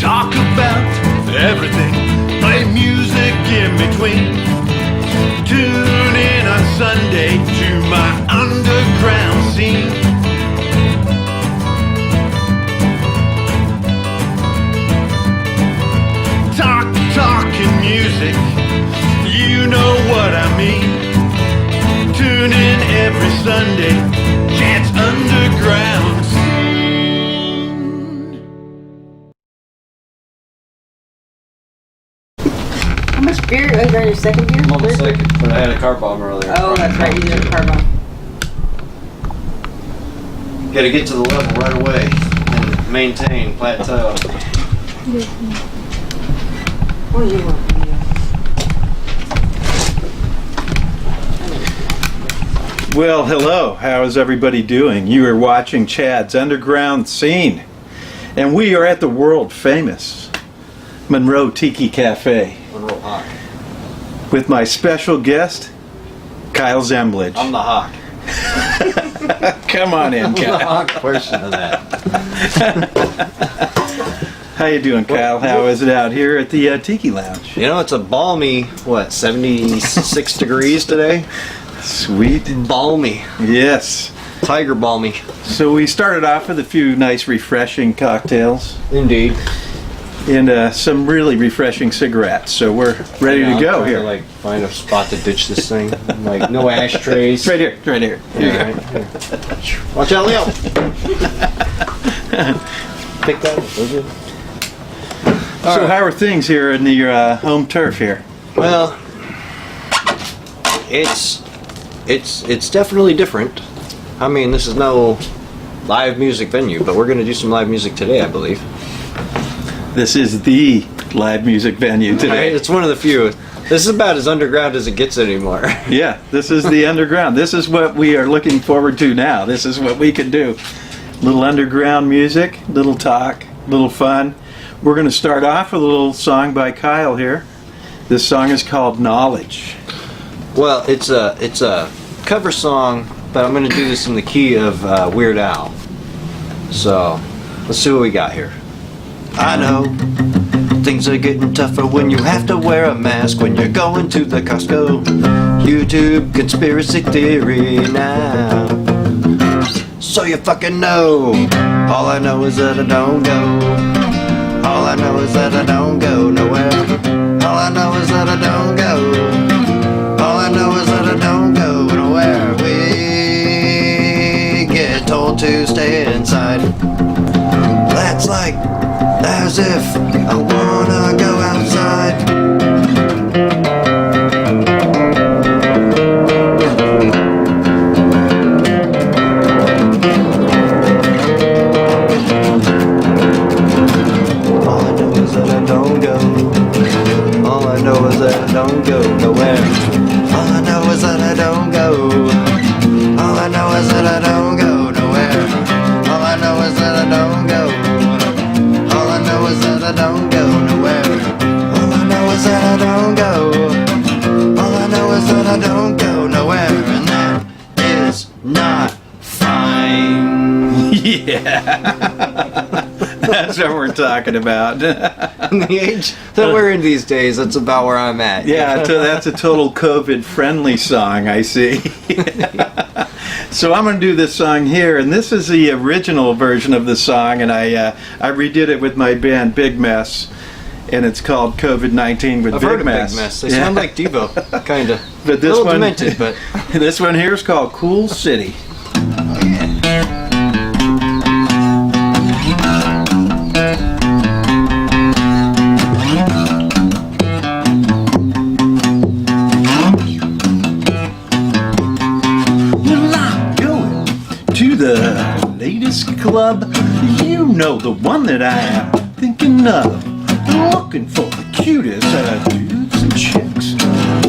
talk about everything, play music in between. Tune in on Sunday to my underground scene. Talking music, you know what I mean. Tune in every Sunday, Chad's Underground Scene. How much beer? Oh, you're on your second beer? I'm on the second, but I had a car bomb earlier. Oh, that's right, you did a car bomb. Gotta get to the level right away and maintain plateau. What do you want? Well, hello. How is everybody doing? You are watching Chad's Underground Scene, and we are at the world famous Monroe Tiki Cafe Monroe Hawk. with my special guest, Kyle Zemblidge. I'm the Hawk. Come on in, I'm the Kyle. Hawk portion of that. How you doing, Kyle? How is it out here at the Tiki Lounge? You know, it's a balmy, 76 degrees today? Sweet. Balmy. Yes. Tiger balmy. So we started off with a few nice refreshing cocktails Indeed. and some really refreshing cigarettes. So we're ready to go here. To, find a spot to ditch this thing. No ashtrays. It's right here. Right here. Here you go. Here. Watch out, Leo. Pick that up. We're good. So how are things here in your home turf here? Well, it's definitely different. I mean, this is no live music venue, but we're going to do some live music today, I believe. This is the live music venue Right? today. It's one of the few. This is about as underground as it gets anymore. Yeah, this is the underground. This is what we are looking forward to now. This is what we can do. Little underground music, little talk, little fun. We're going to start off with a little song by Kyle here. This song is called Knowledge. Well, it's a cover song, but I'm going to do this in the key of Weird Al. So, let's see what we got here. I know things are getting tougher when you have to wear a mask when you're going to the Costco. YouTube conspiracy theory now. So you fucking know. All I know is that I don't go. All I know is that I don't go nowhere. All I know is that I don't go. All I know is that I don't go nowhere. We get told to stay inside. That's like as if I wanna go outside. All I know is that I don't go. All I know is that I don't go nowhere. All I know is that I don't go. All I know is that I don't go nowhere. All I know is that I don't go. All I know is that I don't go nowhere. All I know is that I don't go. All I know is that I don't go nowhere. And that is not fine. Yeah. That's what we're talking about. In the age that we're in these days, that's about where I'm at. Yeah, that's a total COVID-friendly song, I see. So I'm going to do this song here, and this is the original version of the song, and I redid it with my band Big Mess, and it's called COVID-19 with I've Big heard of Mess. Big Mess. They sound like Devo, kind of. But this a little one, demented, but this one here is called Cool City. Club, you know the one that I am thinking of. Looking for the cutest dudes and chicks.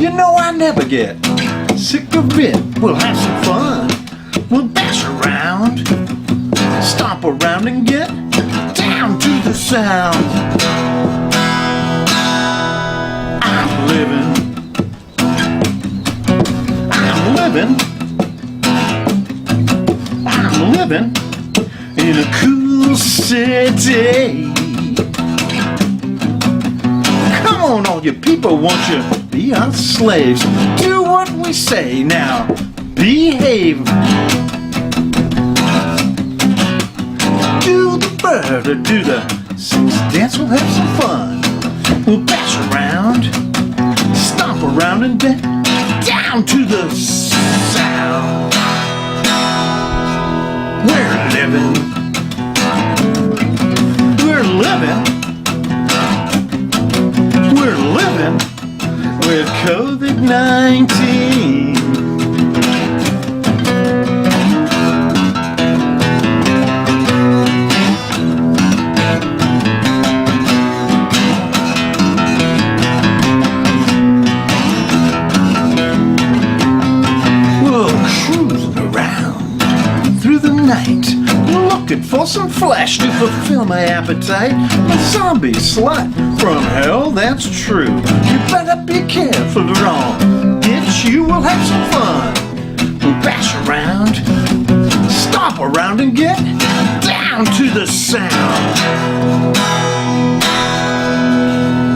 You know I never get sick of it. We'll have some fun. We'll dash around, stomp around and get down to the sound. I'm living in a cool city. on, all you people, won't you be our slaves? Do what we say now, behave. Do the bird or do the six dance, we'll have some fun. We'll bash around, stomp around and down to the sound. We're living, we're living with COVID-19. Looking for some flesh to fulfill my appetite. A zombie slut from hell, that's true. You better be careful, wrong. Bitch, you will have some fun. We'll bash around, stomp around and get down to the sound.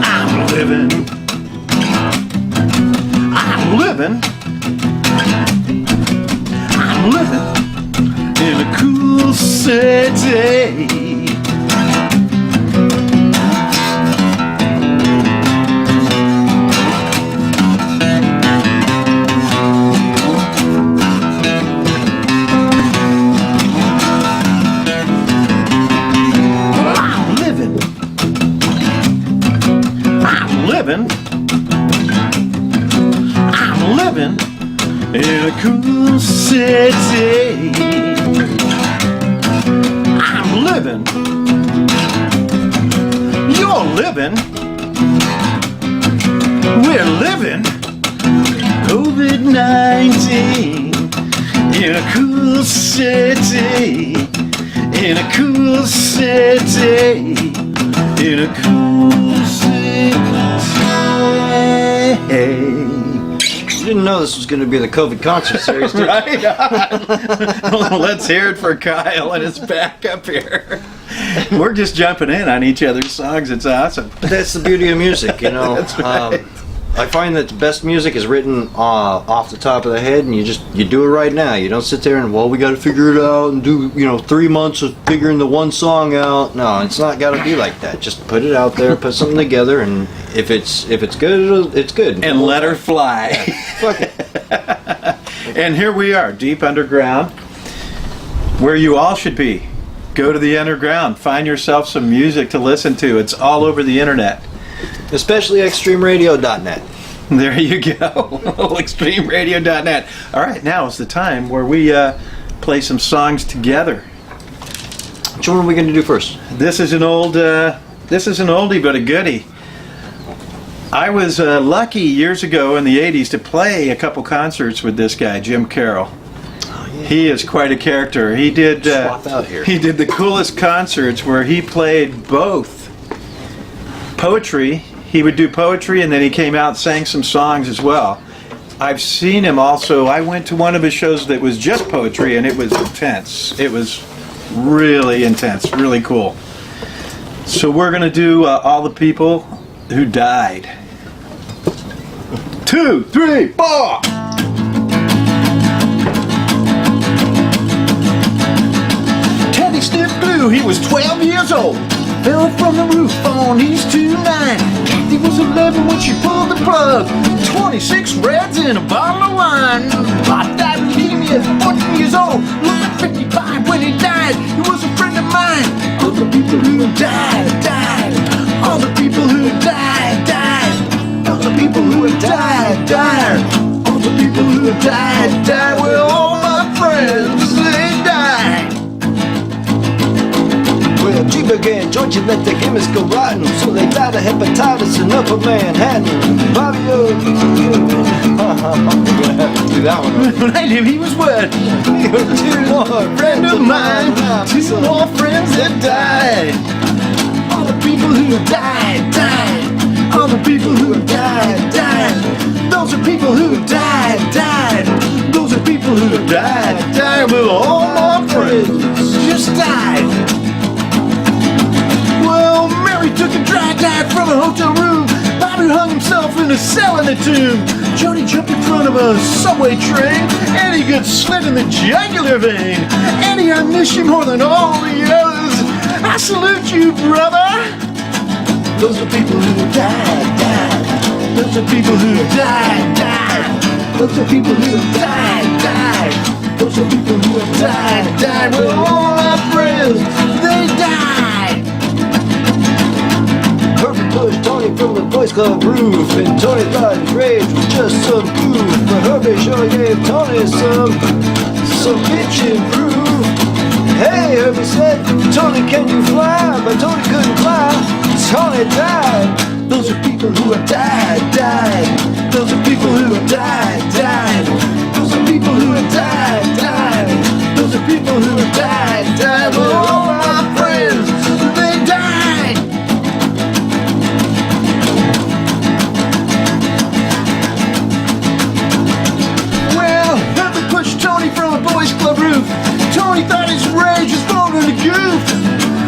I'm living in a cool city. I'm living in a cool city. I'm living, you're living, we're living COVID-19 in a cool city, in a cool city, in a cool city. You didn't know this was going to be the COVID concert series, did you? Right? Let's hear it for Kyle and his back up here. We're just jumping in on each other's songs. It's awesome. That's the beauty of music, you know. That's right. I find that the best music is written off the top of the head, and you do it right now. You don't sit there and, well, we got to figure it out and do 3 months of figuring the one song out. No, it's not got to be like that. Just put it out there, put something together, and if it's good, it's good. And let her fly. Fuck it. And here we are, deep underground, where you all should be. Go to the underground, find yourself some music to listen to. It's all over the internet. Especially extremeradio.net. There you go. extremeradio.net. All right, now is the time where we play some songs together. Which one are we going to do first? This is an oldie but a goodie. I was lucky years ago in the 80s to play a couple concerts with this guy, Jim Carroll. Oh, yeah. He is quite a character. He did Swap out here. He did the coolest concerts where he played both poetry. He would do poetry, and then he came out and sang some songs as well. I've seen him also. I went to one of his shows that was just poetry, and it was intense. It was really intense, really cool. So we're going to do All the People Who Died. 2, 3, 4! Teddy sniffed glue, he was 12 years old. Fell from the roof on East 29. Kathy was 11 when she pulled the plug. 26 reds in a bottle of wine. Bob died of leukemia, 14 years old. Looked like 55 when he died. He was a friend of mine. All the people who died, died. All the people who died, died. All the people who died, died. All the people who died, died. Well, all my friends, they died. Well, G began Georgia let the chemists go rotten, so they died of hepatitis in Upper Manhattan. Bobby O. I'm gonna have to do that one. When I knew he was what? 2 more Friend of mine, 2 more friends that died. All the people who died, died. All the people who died, died. Those are people who died, died. Those are people who died, died. Well, all my friends just died. Well, Mary took a dry dive from a hotel room. Bobby a cell in the tomb. Johnny jumped in front of a subway train, and he got slit in the jugular vein. Eddie, I miss you more than all the others. I salute you, brother. Those are people who died, died. Those are people who died, died. Those are people who died, died. Those are people who have died, died. Well, all my friends, they died. Herbie pushed Tony from the boys club roof, and Tony thought his rage was just some goof. But Herbie sure gave Tony some bitchin' proof. Hey, Herbie said, Tony, can you fly? But Tony couldn't fly. Tony died. Those are people who have died, died. Those are people who have died, died. Those are people who have died, died. Those are people who have died, died. Well, all my friends, they died. Well, Herbie pushed Tony from a boys club roof. Tony thought his rage was blown in the goof.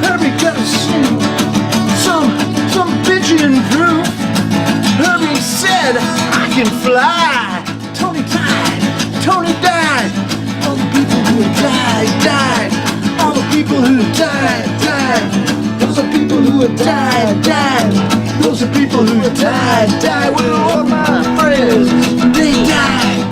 Herbie got some bitchin' proof. Herbie said, I can fly. Tony died. Tony died. All the people who have died, died. All the people who have died, died. Those are people who have died, died. Those are people who have died, died. Well, all my friends, they died.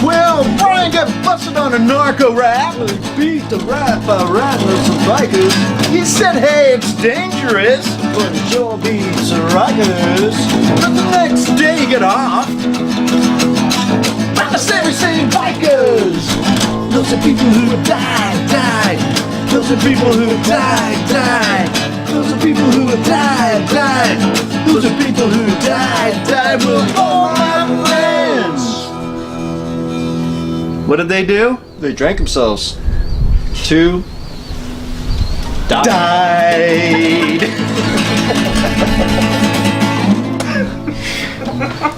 Well, Brian got busted on a narco rap. He beat the rap by riding with some bikers, He said, hey, it's dangerous. but it sure beats the rockers. But the next day he got off by the same bikers. Those are people who have died, died. Those are people who have died, died. Those are people who have died, died. Those are people who have died, died. Well, all my friends. What did they do? They drank themselves to die. Died.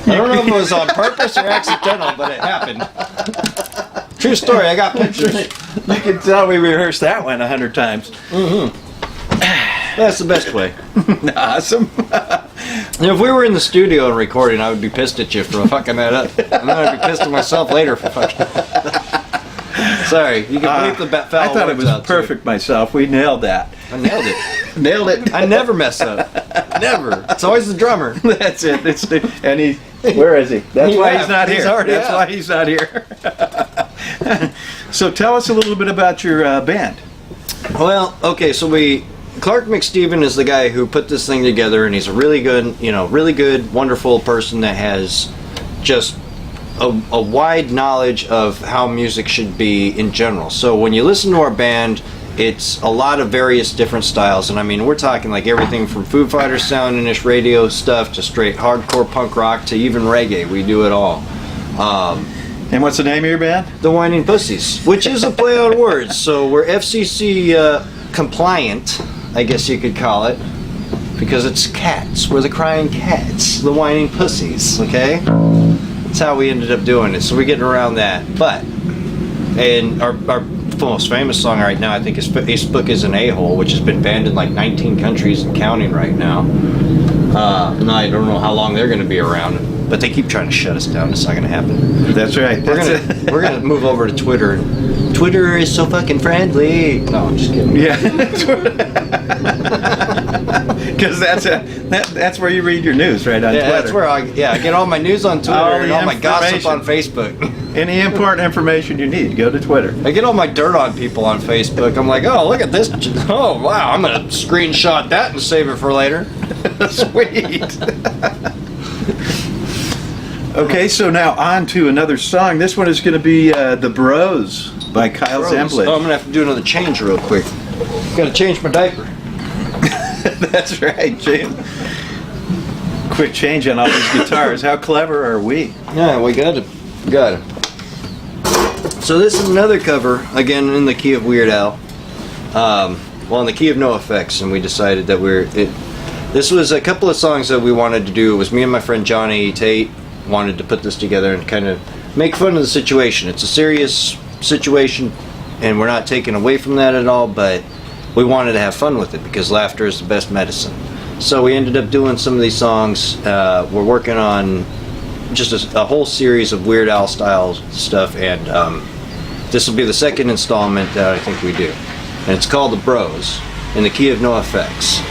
I don't know if it was on purpose or accidental, but it happened. True story, I got pictures. You can tell we rehearsed that one 100 times. That's the best way. Awesome. You know, if we were in the studio and recording, I would be pissed at you for fucking that up. And then I'd be pissed at myself later for fucking. Sorry, you can bleep the foul I thought it words was out, too. perfect myself. We nailed that. I nailed it. Nailed it. I never mess up. Never. It's always the drummer. That's it. And he, where is he? That's He why left. he's not He's here. already That's out. why he's not here. So tell us a little bit about your band. Well, okay, so Clark McSteven is the guy who put this thing together, and he's a really good, wonderful person that has just a wide knowledge of how music should be in general. So when you listen to our band, it's a lot of various different styles, and I mean, we're talking like everything from Foo Fighters sounding-ish radio stuff to straight hardcore punk rock to even reggae. We do it all. And what's the name of your band? The Whining Pussies, which is a play on words. So we're FCC compliant, I guess you could call it, because it's cats. We're the crying cats, the whining pussies, okay? That's how we ended up doing it. So we're getting around that. And our most famous song right now, I think, is Facebook is an A-Hole, which has been banned in like 19 countries and counting right now. And I don't know how long they're going to be around. But they keep trying to shut us down. It's not going to happen. That's right. We're gonna move over to Twitter. Twitter is so fucking friendly. No, I'm just kidding. Yeah. Because that's where you read your news, right, on Yeah, Twitter. that's where I get all my news on Twitter All the and all my gossip information. on Facebook. Any important information you need, go to Twitter. I get all my dirt on people on Facebook. I'm like, oh, look at this. Oh, wow, I'm gonna screenshot that and save it for later. Sweet. Okay, so now on to another song. This one is going to be The Bros by Kyle Zemblidge. Oh, I'm gonna have to do another change real quick. Gotta change my diaper. That's right, Jim. Quick change on all these guitars. How clever are we? Yeah, we got it. So this is another cover, again in the key of Weird Al. Well, in the key of No Effects, and we decided that this was a couple of songs that we wanted to do. It was me and my friend Johnny Tate wanted to put this together and kind of make fun of the situation. It's a serious situation, and we're not taking away from that at all, but we wanted to have fun with it because laughter is the best medicine. So we ended up doing some of these songs. We're working on just a whole series of Weird Al style stuff, and this will be the second installment that I think we do. And it's called The Bros, in the key of no effects.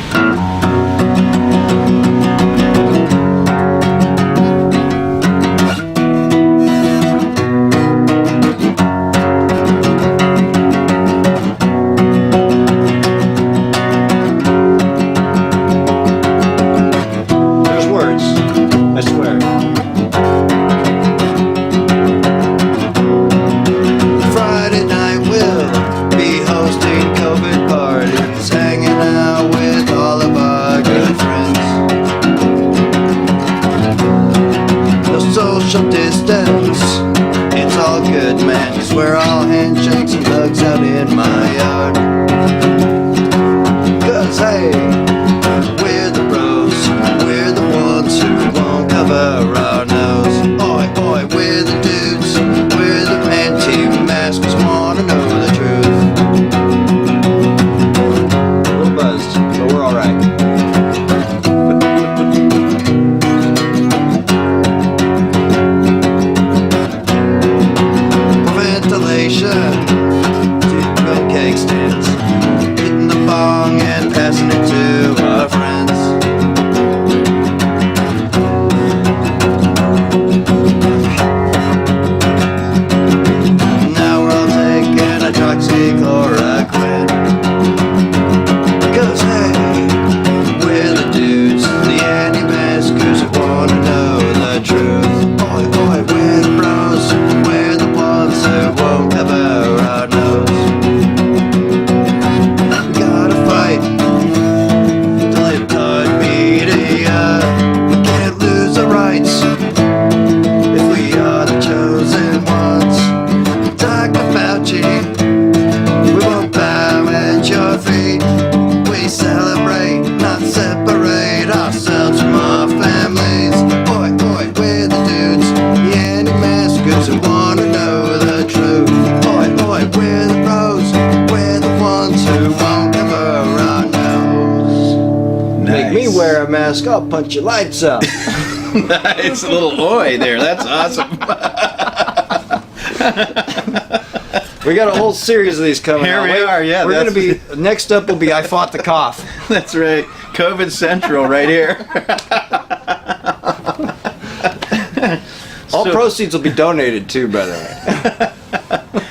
There's words, I swear. Friday night we'll be hosting COVID parties, hanging out with all of our good friends. No social distance, it's all good, man, 'cause we're all handshakes and hugs out in my yard. 'Cause hey, we're the bros, we're the ones who won't cover our nose. Oi, oi, we're the dudes, we're the anti-maskers, wanna know the truth. A little buzzed, but we're alright. Ventilation, two cake stands, hitting the bong and passing it to our friends. Now we're all taking a hydroxychloroquine. 'Cause hey, we're the dudes, the anti-maskers who wanna know the truth. Oi, oi, we're the bros, we're the ones who won't cover our nose. We gotta fight to live on media. We can't lose our rights if we are the chosen ones. Talk about you, we won't bow at your feet. We celebrate, not separate ourselves from our families. Oi, oi, we're the dudes, the anti-maskers who wanna know the truth. Oi, oi, we're the bros, we're the ones who won't cover our nose. Make me wear a mask, I'll punch your lights out. Nice, a little oi there. That's awesome. We got a whole series of these coming Here out. we are, yeah, We're gonna that's- be, next up will be I Fought the Cough. That's right. COVID Central right here. All So- proceeds will be donated too, by the way.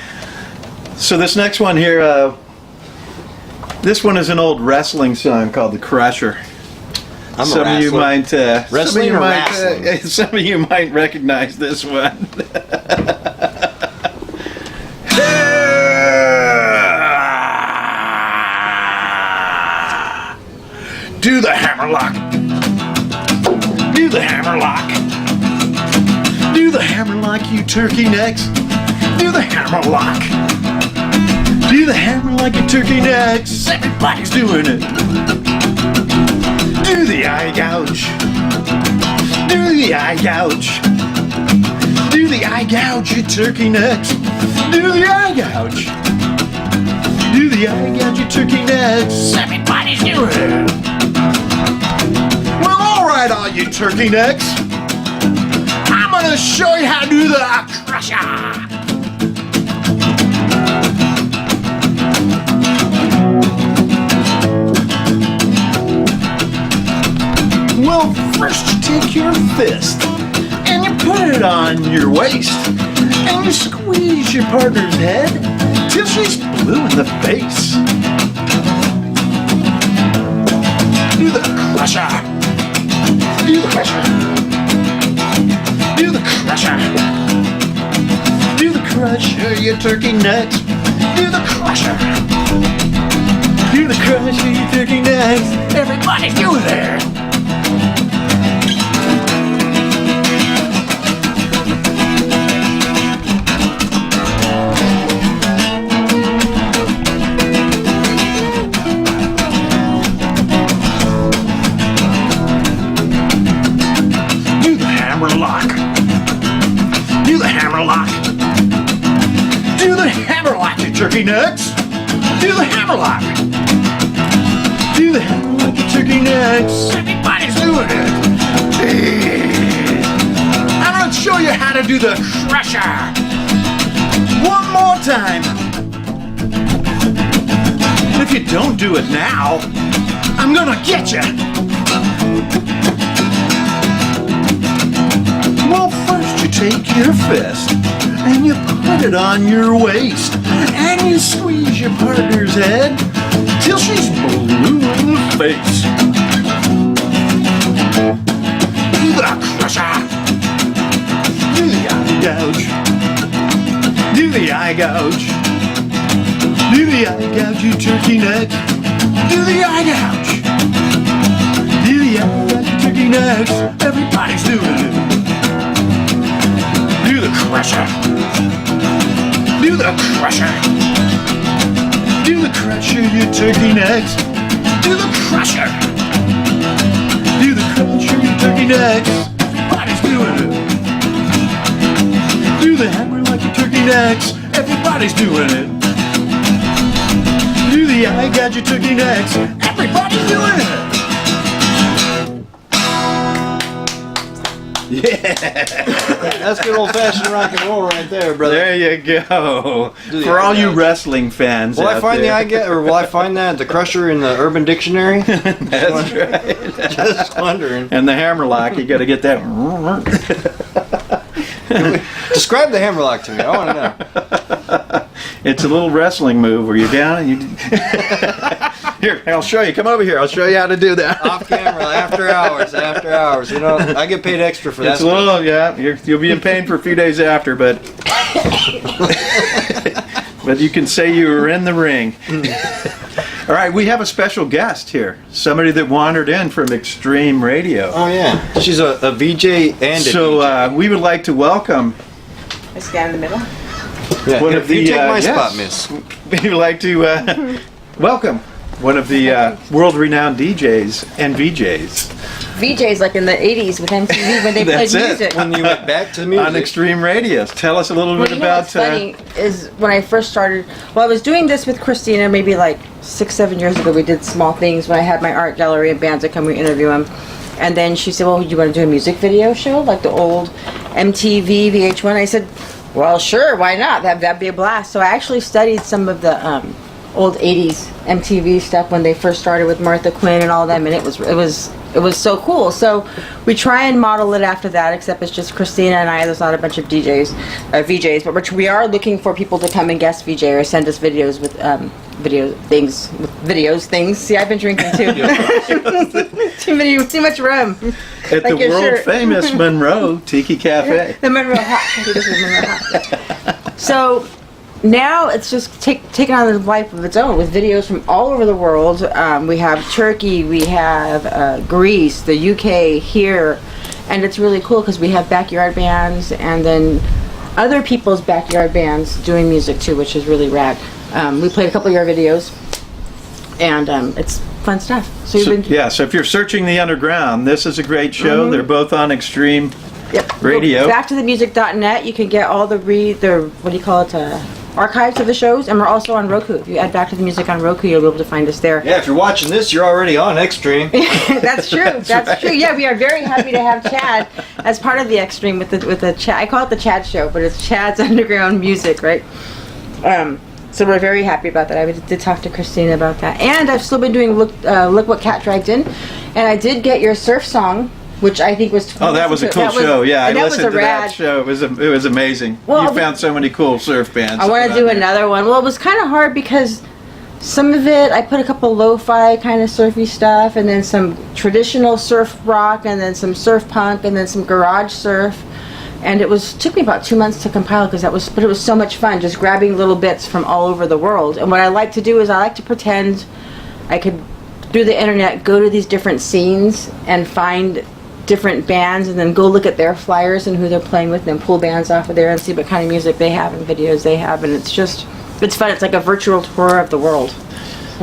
So this next one here, this one is an old wrestling song called "The Crusher." I'm a Some of you wrestler. might, Wrestling or some of you might recognize this one. Do the hammerlock. Do the hammerlock. Do the hammerlock, you turkey necks. Do the hammerlock. Do the hammerlock, you turkey necks. Everybody's doing it. Do the eye gouge. Do the eye gouge. Do the eye gouge, you turkey necks. Do the eye gouge. Do the eye gouge, you turkey necks. Everybody's doing it. Well, alright, all you turkey necks. I'm gonna show you how to do the crusher. Well, first you take your fist and you put it on your waist and you squeeze your partner's head till she's blue in the face. Do the crusher. Do the crusher. Do the crusher. Do the crusher, you turkey nuts. Do the crusher. Do the crusher, you turkey nuts. Everybody's doing there. Hammerlock. Do the hammerlock. Do the hammerlock, you turkey nuts. Do the hammerlock. Do the hammerlock, you turkey turkey necks. Everybody's doing it. I'm gonna show you how to do the crusher. One more time. If you don't do it now, I'm gonna get you. Well, first you take your fist and you put it on your waist and you squeeze your partner's head till she's blue in the face. Do the crusher. Do the eye gouge. Do the eye gouge. Do the eye gouge, you turkey neck. Do the eye gouge. Do the eye gouge, you turkey necks. Everybody's doing it. Do the crusher. Do the crusher. Do the crusher, you turkey necks. Do the crusher. Do the crusher, you turkey necks. Everybody's doing it. Do the hammer like your turkey necks. Everybody's doing it. Do the eye gouge, your turkey necks. Everybody's doing it. That's good old-fashioned rock and roll right there, brother. There you go. Do the For all eye you gouge. wrestling fans Will I out find there. will I find that the Crusher in the Urban Dictionary? That's right. Just wondering. And the hammerlock, you got to get that. Describe the hammerlock to me. I want to know. It's a little wrestling move where you're down and you. Here, I'll show you. Come over here. I'll show you how to do that. Off camera, after hours. You know, I get paid extra for that. It's a little, yeah. You'll be in pain for a few days after, but but you can say you were in the ring. All right, we have a special guest here. Somebody that wandered in from Extreme Radio. Oh yeah, she's a VJ and a DJ. We would like to welcome Let's get in the middle. Yeah, one you of the take my yes. spot, miss. We would like to welcome one of the world-renowned DJs and VJs VJs like in the 80s with MTV when they played That's it. music. When you went back to music. on Extreme Radio. Tell us a little Well, bit you know about. what's funny is when I first started, well, I was doing this with Christina maybe like 6-7 years ago. We did small things when I had my art gallery and bands that come, we interview them. And then she said, well, you want to do a music video show like the old MTV VH1? I said, well, sure, why not? That'd be a blast. So I actually studied some of the old 80s MTV stuff when they first started with Martha Quinn and all them, and it was so cool. So we try and model it after that, except it's just Christina and I. There's not a bunch of VJs, but we are looking for people to come and guest VJ or send us videos with videos things. See, I've been drinking too. too much rum. At Like the your world shirt. famous Monroe Tiki Cafe. The Monroe Hot. This is Monroe Hot. So now it's just taken on a life of its own with videos from all over the world. We have Turkey, we have Greece, the UK, here, and it's really cool because we have backyard bands and then other people's backyard bands doing music too, which is really rad. We played a couple of your videos, and it's fun stuff. So So if you're searching the underground, this is a great show. Mm-hmm. They're both on Extreme Yep. Radio. Backtothemusic.net. You can get all the archives of the shows, and we're also on Roku. If you add Back to the Music on Roku, you'll be able to find us there. Yeah, if you're watching this, you're already on Extreme. That's true. That's true. Yeah, we are very happy to have Chad as part of the Extreme with the Chad. I call it the Chad Show, but it's Chad's Underground Music, right? So we're very happy about that. I did talk to Christina about that, and I've still been doing Look What Cat Dragged In, and I did get your surf song, which I think was. Oh, that was a cool show. Yeah, I and that was listened to a rad. that show. It was amazing. Well, You found so many cool surf bands. I want to around do here. another one. Well, it was kind of hard because some of it, I put a couple lo-fi kind of surfy stuff, and then some traditional surf rock, and then some surf punk, and then some garage surf. And it took me about 2 months to compile but it was so much fun just grabbing little bits from all over the world. And what I like to do is I like to pretend I could, through the internet, go to these different scenes and find different bands and then go look at their flyers and who they're playing with and then pull bands off of there and see what kind of music they have and videos they have. And it's fun. It's like a virtual tour of the world.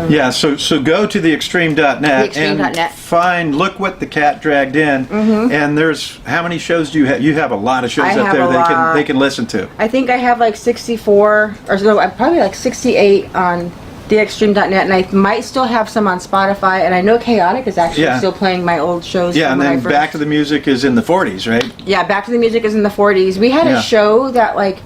Yeah, so go to theextreme.net Theextreme.net. and find Look What the Cat Dragged In. Mm-hmm. And there's, how many shows do you have? You have a lot of shows I up have there a lot. they can listen to. I think I have like 64, or no, I'm probably like 68 on theextreme.net, and I might still have some on Spotify, and I know Chaotic is actually Yeah. still playing my old shows. Yeah, from and when I then first- Back to the Music is in the 40s, right? Yeah, Back to the Music is in the 40s. We had Yeah. a show that like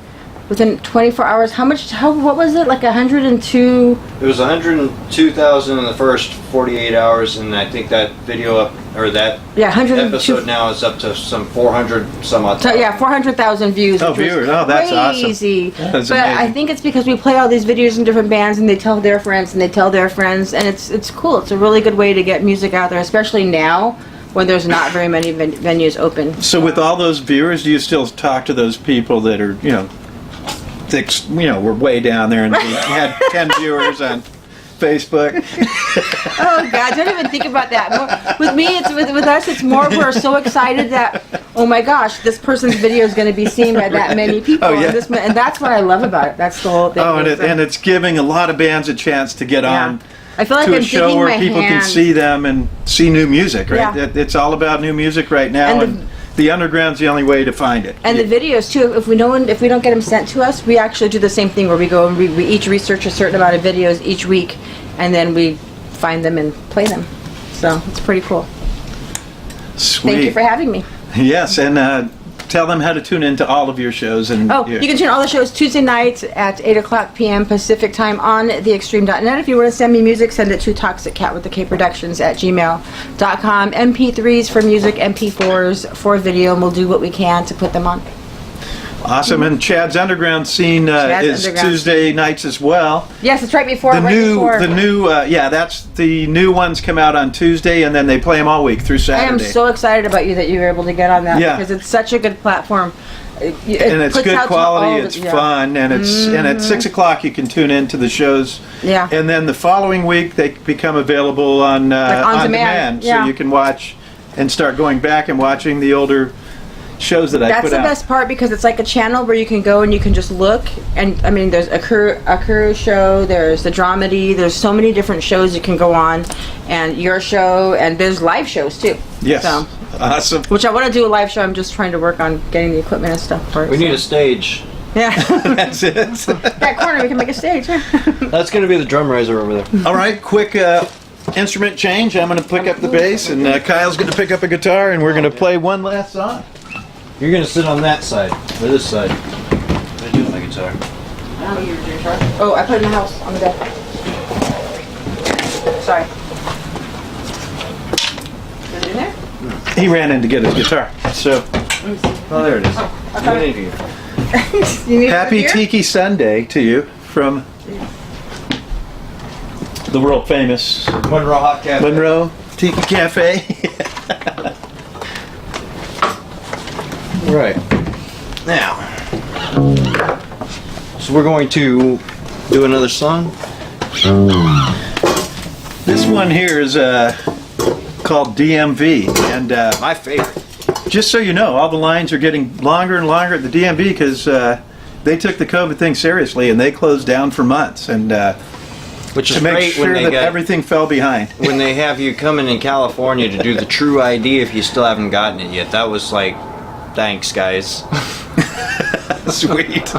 within 24 hours. What was it? Like 102. It was 102,000 in the first 48 hours, and I think that video up or that Yeah, 102. episode now is up to some 400 some odd. So, yeah, 400,000 views. Oh, which was viewers. Oh, that's awesome. crazy. That's But I amazing. think it's because we play all these videos in different bands, and they tell their friends, and they tell their friends, and it's cool. It's a really good way to get music out there, especially now when there's not very many venues open. So with all those viewers, do you still talk to those people that are, we're way down there and we had 10 viewers on Facebook? Oh God, don't even think about that. With me, it's with us. It's more we're so excited that oh my gosh, this person's video is going to be seen by that many people. Oh, yeah. And that's what I love about it. That's the whole thing. Oh, is, and it's giving a lot of bands a chance to get on I feel like to I'm a show digging where my people can hand. see them and see new music, right? Yeah. It's all about new music right now, And and the underground's the only way to find it. And the videos too. If we don't get them sent to us, we actually do the same thing where we go and we each research a certain amount of videos each week, and then we find them and play them. So it's pretty cool. Sweet. Thank you for having me. Yes, and tell them how to tune into all of your shows. And Oh, you can tune all the shows Tuesday nights at 8:00 p.m. Pacific time on theextreme.net. If you want to send me music, send it to toxiccat@kproductions@gmail.com. MP3s for music, MP4s for video, and we'll do what we can to put them on. Awesome. And Chad's Underground scene Chad's is Underground Tuesday nights as well. Yes, it's right before. That's the new ones come out on Tuesday, and then they play them all week through I Saturday. am so excited about you that you were able to get on that Yeah. because it's such a good platform. And it's puts good out to quality. all It's the- yeah. fun, and and at 6:00 you can tune into the shows. Yeah. And then the following week they become available on on demand, demand, so yeah. you can watch and start going back and watching the older shows that I That's put the out. best part because it's like a channel where you can go and you can just look. And I mean, there's a crew show, there's the dramedy, there's so many different shows you can go on, and your show, and there's live shows too. Yes. So, Awesome. which I want to do a live show. I'm just trying to work on getting the equipment and stuff for it. We need so. a stage. Yeah. That's it. That corner we can make a stage. That's going to be the drum riser over there. All right, quick instrument change. I'm going to pick up the bass, and Kyle's going to pick up a guitar, and we're going to play one last song. You're going to sit on that side or this side. What do I do with my guitar? Oh, I put it in the house on the bed. Sorry. Is it in there? He ran in to get his guitar. So, Oh, there it is. I Put thought- it in here. You need it happy here? Tiki Sunday to you from the world famous Monroe Hot Cafe. Monroe Tiki Cafe. Right. Now. So we're going to do another song. This one here is called DMV, and My favorite. just so you know, all the lines are getting longer and longer at the DMV because they took the COVID thing seriously and they closed down for months, and Which is to make great sure when they that get, everything fell behind. when they have you coming in California to do the true ID if you still haven't gotten it yet. That was like, thanks guys. Sweet.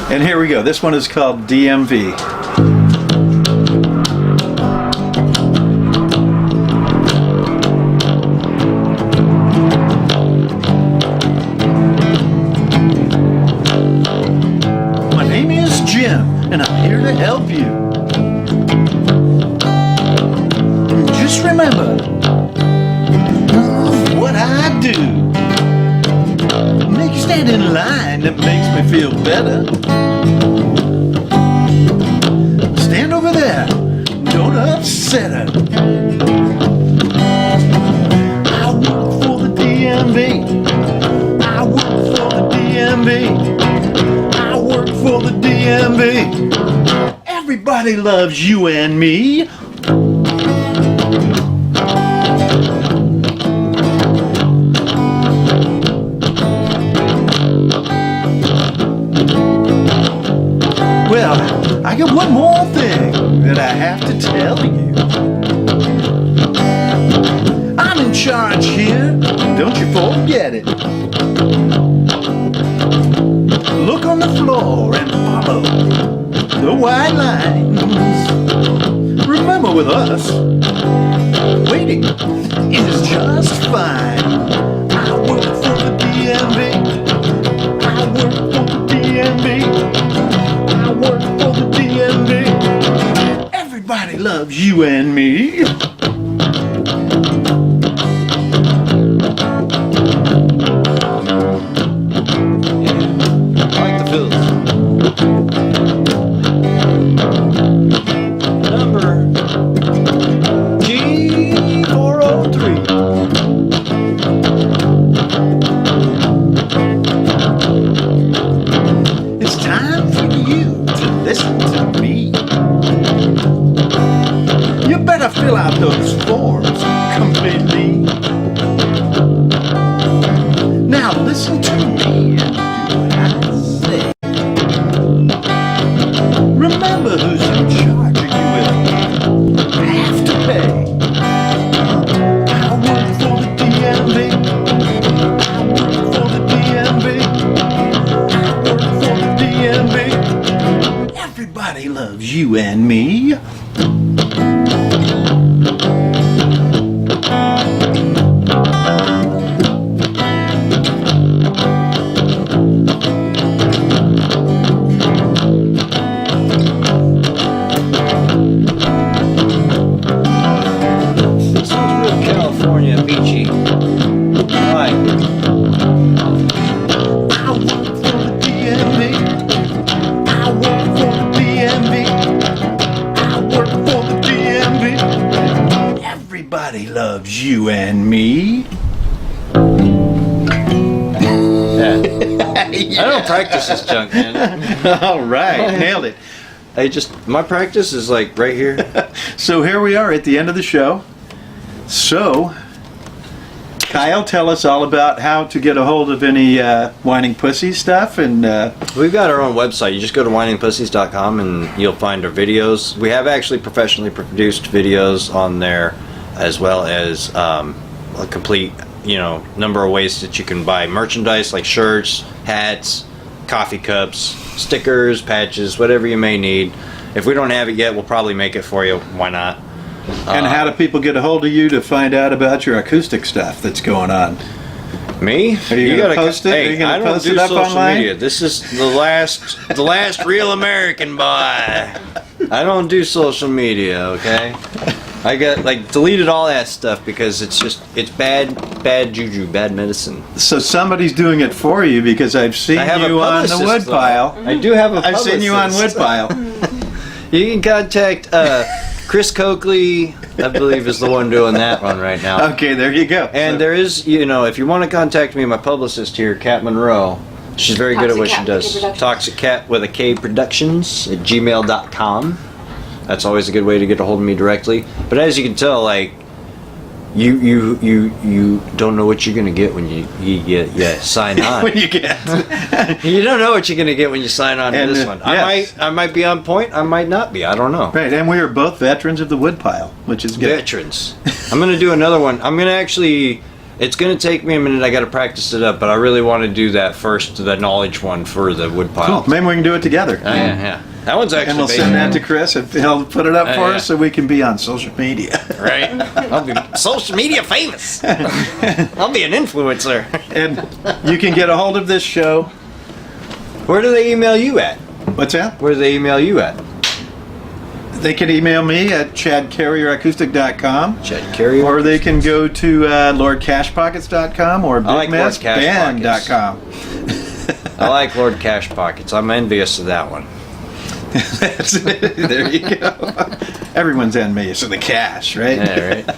And here we go. This one is called DMV. My name is Jim, and I'm here to help you. Just remember what I do. Make you stand in line, that makes me feel better. Stand over there, don't upset her. I work for the DMV. I work for the DMV. I work for the DMV. Everybody loves you and me. Well, I got one more thing that I have to tell you. I'm in charge here, don't you forget it. Look on the floor and follow. the white lines. Remember with us, waiting is just fine. I work for the DMV. I work for the DMV. I work for the DMV. Everybody loves you and me. I like the fills. Number G403. It's time for you to listen to me. You better fill out those forms completely. Now listen to me and do what I say. Remember who's in charge of you and have to pay. I work for the DMV. I work for the DMV. I work for the DMV. Everybody loves you and me. It sounds real California beachy. I like it. I work for the DMV. I work for the DMV. I work for the DMV. Everybody loves you and me. Yeah. I don't practice this junk, man. All right, nailed it. My practice is like right here. So here we are at the end of the show. So, Kyle, tell us all about how to get a hold of any whining pussy stuff and. We've got our own website. You just go to whiningpussies.com and you'll find our videos. We have actually professionally produced videos on there, as well as a complete, number of ways that you can buy merchandise like shirts, hats, coffee cups, stickers, patches, whatever you may need. If we don't have it yet, we'll probably make it for you. Why not? And how do people get a hold of you to find out about your acoustic stuff that's going on? Me? Are you gonna post it? Hey, Are you gonna I don't post do it up social online? media. This is the last real American boy. I don't do social media, okay? I got deleted all that stuff because it's bad juju, bad medicine. So somebody's doing it for you because I've seen I have you a on the publicist, woodpile. though. I do have a I've seen you on publicist. woodpile. You can contact Chris Coakley, I believe, is the one doing that one right now. Okay, there you go. And So- there is, if you want to contact me, my publicist here, Kat Monroe, she's very good at what she does. Toxic Cat with a K Productions at gmail.com. That's always a good way to get a hold of me directly. But as you can tell, you don't know what you're gonna get when you sign on. when you get You don't know what you're gonna get when you sign on to And, this one. yes. I might be on point. I might not be. I don't know. right, and we are both veterans of the woodpile, which is good. Veterans. I'm gonna do another one. I'm gonna actually. It's gonna take me a minute. I gotta practice it up, but I really want to do that first, the knowledge one for the woodpile. Cool. Maybe we can do it together. Yeah. That one's actually. And we'll based send on- that to Chris and he'll put it up for yeah. us so we can be on social media. Right. I'll be social media famous. I'll be an influencer. And you can get a hold of this show. Where do they email you at? What's that? Where do they email you at? They can email me at chadcarrieracoustic.com. Chad Carrier. Or they can go to lordcashpockets.com or I like Lord Cash bigmessband.com. I like Lord Cash Pockets. I'm envious of that one. There you go. Everyone's envious of the cash, right? Yeah, right.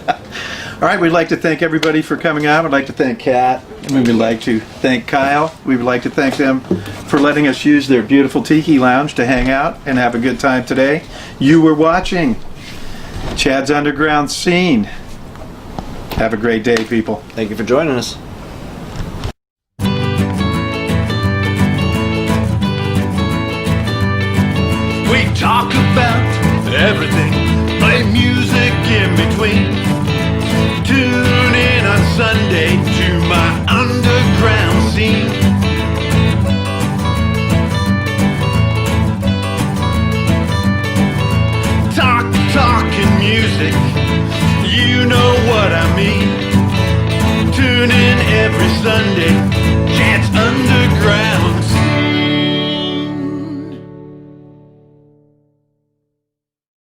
All right, we'd like to thank everybody for coming out. We'd like to thank Kat. And we would like to thank Kyle. We would like to thank them for letting us use their beautiful tiki lounge to hang out and have a good time today. You were watching Chad's Underground Scene. Have a great day, people. Thank you for joining us. We talk about everything, play music in between. Tune in on Sunday to my underground scene. music.